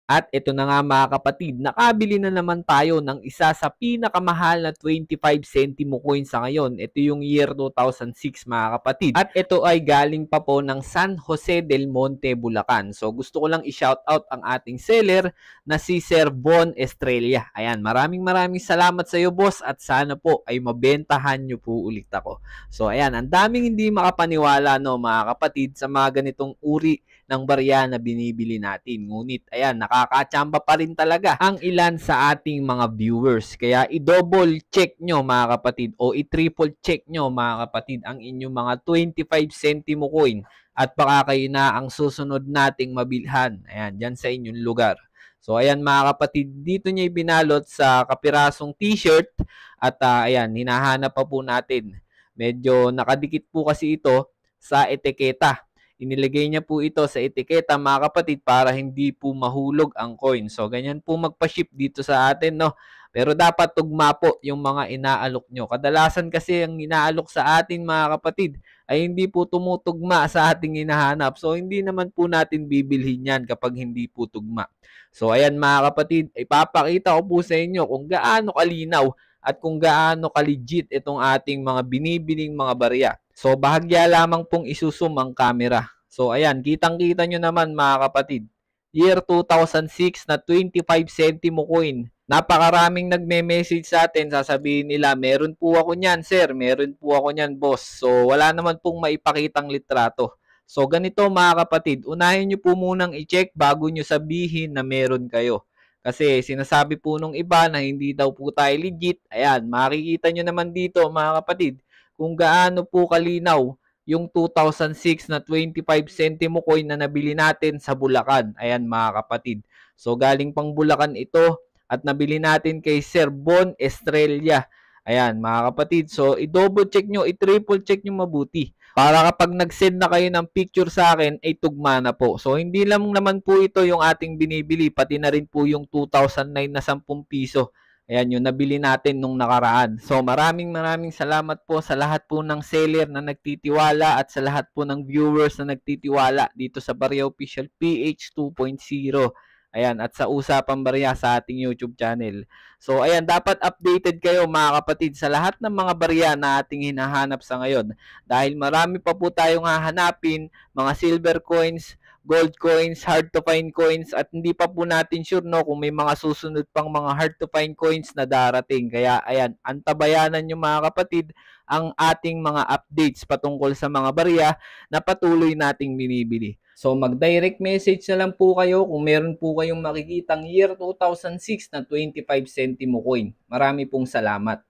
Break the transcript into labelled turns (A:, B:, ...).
A: At ito na nga mga kapatid, nakabili na naman tayo ng isa sa pinakamahal na 25 centimo coin sa ngayon. Ito yung year 2006 mga kapatid. At ito ay galing pa po ng San Jose del Monte, Bulacan. So gusto ko lang i-shoutout ang ating seller na si Sir Bon Estrella. Ayan, maraming salamat sa iyo boss at sana po ay mabentahan nyo po ulit ako. So ayan, ang daming hindi makapaniwala no mga kapatid sa mga ganitong uri ng barya na binibili natin. Ngunit ayan, nakakachamba pa rin talaga ang ilan sa ating mga viewers. Kaya i-double check nyo mga kapatid o i-triple check nyo mga kapatid ang inyong mga 25 centimo coin at baka kayo na ang susunod nating mabilhan. Ayan, dyan sa inyong lugar. So ayan mga kapatid, dito niya ibinalot sa kapirasong t-shirt at ayan, hinahanap pa po natin. Medyo nakadikit po kasi ito sa etiketa. Inilagay niya po ito sa etiketa mga kapatid para hindi po mahulog ang coin. So ganyan po magpa-ship dito sa atin no. Pero dapat tugma po yung mga inaalok nyo. Kadalasan kasi ang inaalok sa atin mga kapatid ay hindi po tumutugma sa ating hinahanap. So hindi naman po natin bibilhin yan kapag hindi po tugma. So ayan mga kapatid, ipapakita ko po sa inyo kung gaano kalinaw at kung gaano ka-legit itong ating mga binibining mga barya. So, bahagya lamang pong isusum ang camera. So, ayan, kitang-kita nyo naman mga kapatid. Year 2006 na 25 centimo coin. Napakaraming nagme-message sa atin, sasabihin nila, meron po ako niyan, sir, meron po ako niyan, boss. So, wala naman pong maipakitang litrato. So, ganito mga kapatid, unahin nyo po munang i-check bago nyo sabihin na meron kayo. Kasi sinasabi po nung iba na hindi daw po tayo legit. Ayan, makikita nyo naman dito mga kapatid kung gaano po kalinaw yung 2006 na 25 centimo coin na nabili natin sa Bulacan. Ayan mga kapatid. So galing pang Bulacan ito at nabili natin kay Sir Bon Estrella. Ayan mga kapatid. So i-double check nyo, i-triple check nyo mabuti. Para kapag nag-send na kayo ng picture sa akin, ay tugma na po. So, hindi lang naman po ito yung ating binibili, pati na rin po yung 2009 na 10 piso. Ayan, yung nabili natin nung nakaraan. So, maraming salamat po sa lahat po ng seller na nagtitiwala at sa lahat po ng viewers na nagtitiwala dito sa Barya Official PH 2.0. Ayan, at sa Usapang Barya sa ating YouTube channel. So, ayan, dapat updated kayo mga kapatid sa lahat ng mga barya na ating hinahanap sa ngayon. Dahil marami pa po tayong hahanapin, mga silver coins, gold coins, hard to find coins, at hindi pa po natin sure no kung may mga susunod pang mga hard to find coins na darating. Kaya ayan, antabayanan nyo mga kapatid ang ating mga updates patungkol sa mga barya na patuloy nating binibili. So mag-direct message na lang po kayo kung meron po kayong makikitang year 2006 na 25 centimo coin. Marami pong salamat.